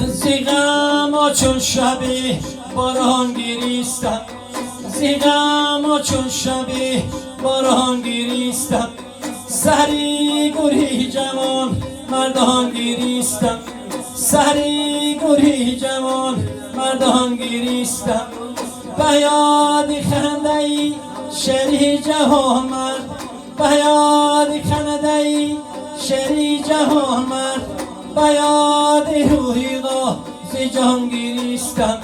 زیغم چون شبی باران گریستم زیغم چون شبی باران گریستم سری گوری جوان مردان گریستم سری گوری جوان مردان گریستم بیاد خنده ای شری جهان مرد بیاد خنده ای شری جهان مرد بیاد روحی غا زی جان گریستم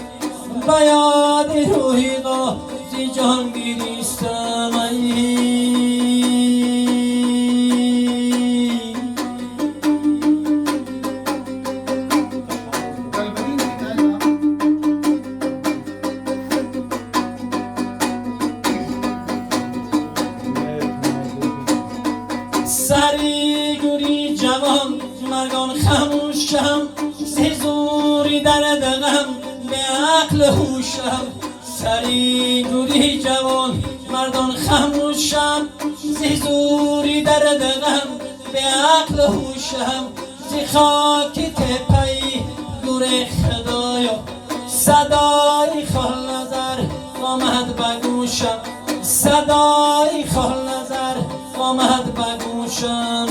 بیاد روحی غا زی جان گریستم سری گوری جوان مرگان خموشم زی زوری در دغم به عقل هوشم سری گوری جوان مردان خموشم زی زوری در دغم به عقل هوشم زی خاک تپه‌ای دور خدایا صدای خال نظر آمد بگوشم صدای خال نظر آمد بگوشم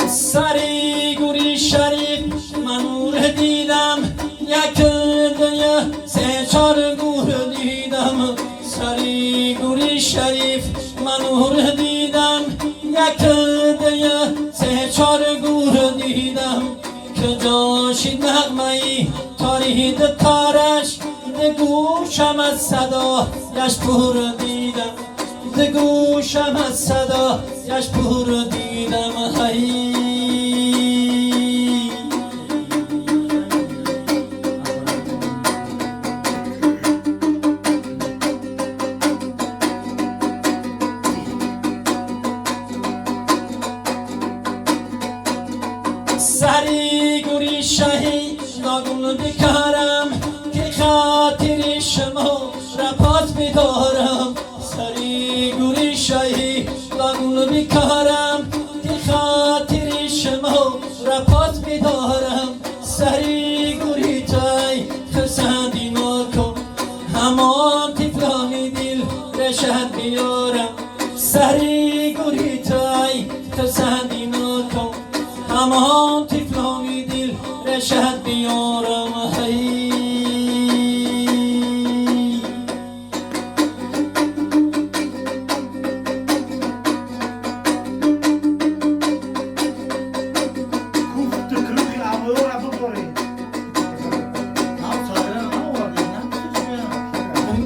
سری گوری شریف من نور دیدم یک دنیا سه چار گور دیدم سری گوری شریف من نور دیدم یک دنیا سه چار گور دیدم که جاشید نغمه‌ای تارید تارش ده گوشم از صدا یش پور دیدم ده گوشم از صدا یش پور دیدم سری گوری شهی ناگون بکارم که خاطر شما رپات بدارم سری گوری شهی ناگون بکارم که خاطر شما رپات بدارم سری گوری تای خسندی نکن همان تفلانی دل رشد بیارم سری گوری تای خسندی نکن همان تفلانی دل رشد بیارم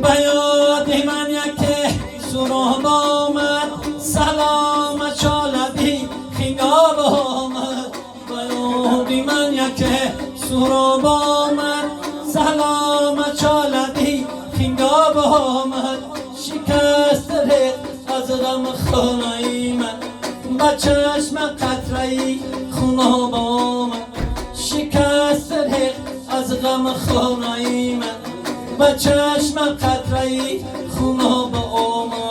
بیاد من یک سراب آمد سلام چالبی خیاب آمد بیاد من یک سراب آمد سلام چالبی خیاب آمد شکست ره از غم خانه من با چشم قطره‌ای خوناب آمد شکست ره از غم خانه من با چشم قطره‌ای خوناب آمد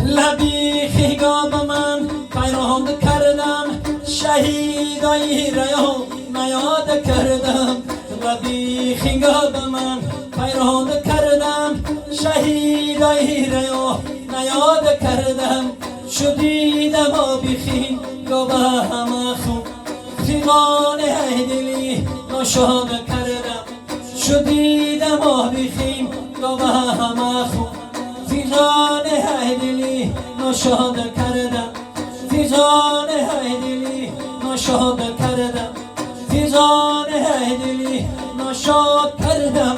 لبی خیگاب من پیرام کردم شهیدای ریا نیاد کردم لبی خیگاب من پیرام کردم شهیدای ریا نیاد کردم شدیدم آبی گاه همه خون خیغان هیدلی نشاد کردم شدیدم آبی گاه همه خون خیغان هیدلی نشاد کردم خیغان هیدلی نشاد کردم خیغان هیدلی نشاد کردم